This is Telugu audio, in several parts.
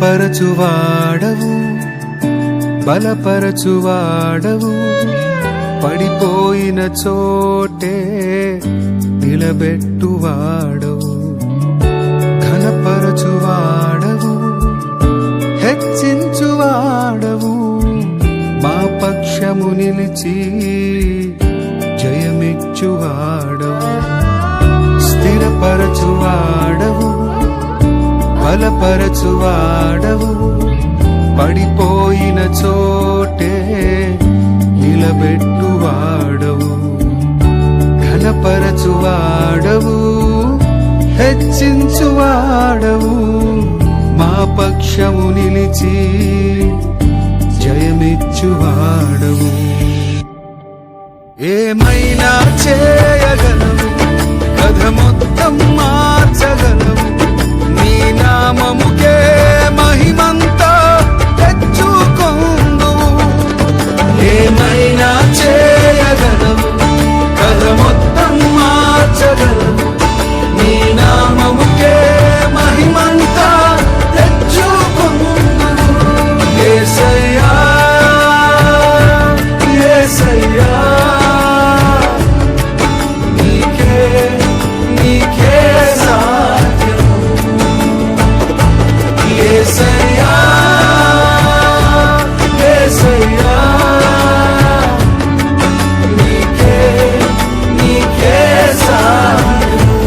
స్థిరపరచువాడవు, బలపరచువాడవు, పడిపోయిన చోటే నిలబెట్టువాడవు, ఘనపరచువాడవు, హెచ్చించువాడవు, మా పక్షము నిలిచి జయమిచ్చువాడవు, స్థిరపరచువాడవు, బలపరచువాడవు, పడిపోయిన చోటే నిలబెట్టువాడవు, ఘనపరచువాడవు, హెచ్చించువాడవు, మా పక్షము నిలిచి జయమిచ్చువాడవు. ఏమైనా చేయగలవు, కథ మొత్తం మార్చగలవు, నీ నామముకే మహిమంతా తెచ్చుకొందువు. ఏమైనా చేయగలవు, కథ మొత్తం మార్చగలవు, నీ నామముకే మహిమంతా తెచ్చుకొందువు. యేసయ్యా యేసయ్యా, నీకే సాధ్యము. యేసయ్యా యేసయ్యా, నీకే సాధ్యము.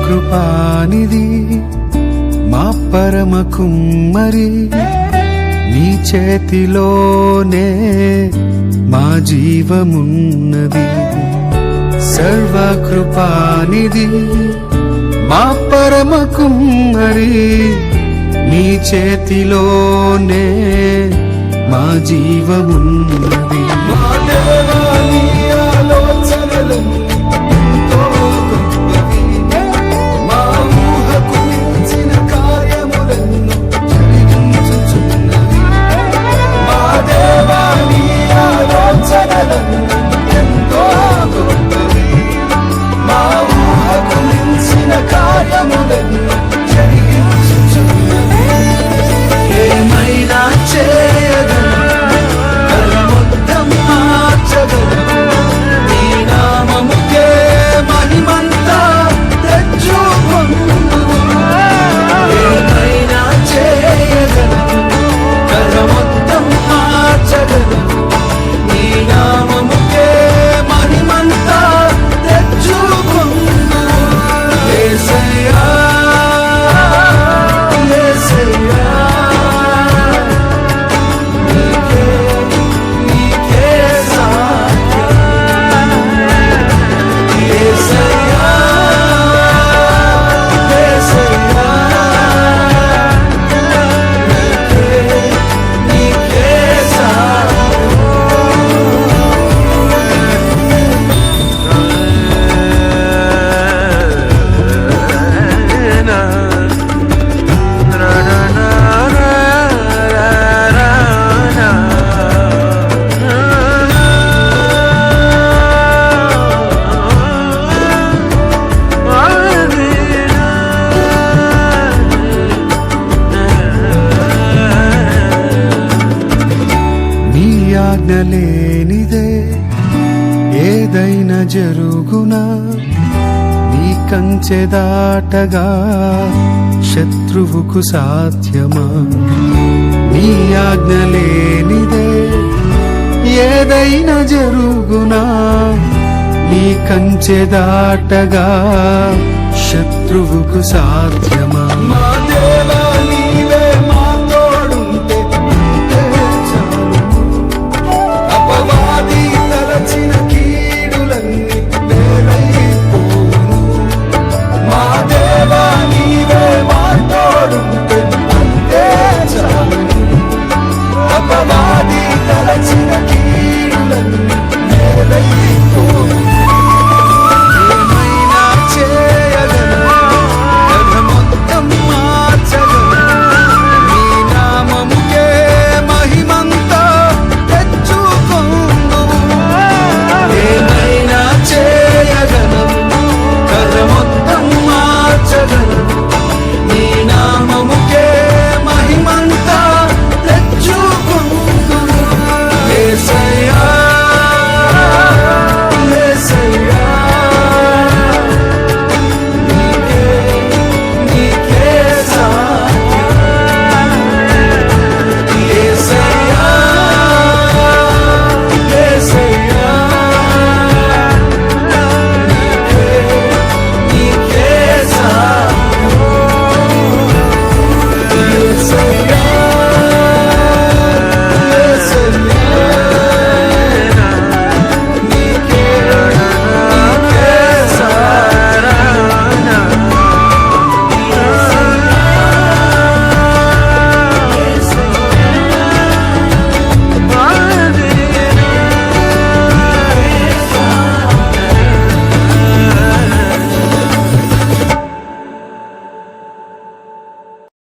కృపానిధి మా పరమ కుమ్మరి, నీ చేతిలోనే మా జీవమున్నది. సర్వకృపానిధి మా పరమ కుమ్మరి, నీ చేతిలోనే మా జీవమున్నది. మా దేవా, నీ ఆలోచనలను ఎంతో గొప్పవి, మా ఊహకు మించిన కార్యములను జరిగించుచున్నవి. ఏమైనా చేయగలవు, కథ మొత్తం మార్చగలవు, నీ నామముకే మహిమంతా తెచ్చుకొందువు. ఏమైనా చేయగలవు, కథ మొత్తం మార్చగలవు, నీ నామముకే మహిమంతా తెచ్చుకొందువు. యేసయ్యా యేసయ్యా, నీకే సాధ్యం. యేసయ్యా యేసయ్యా, నీకే సాధ్యం. నీ ఆజ్ఞ లేనిదే ఏదైనా జరుగునా, నీ కంచె దాటగా శత్రువుకు సాధ్యమా. నీ ఆజ్ఞ లేనిదే ఏదైనా జరుగునా, నీ కంచె దాటగా శత్రువుకు సాధ్యమా.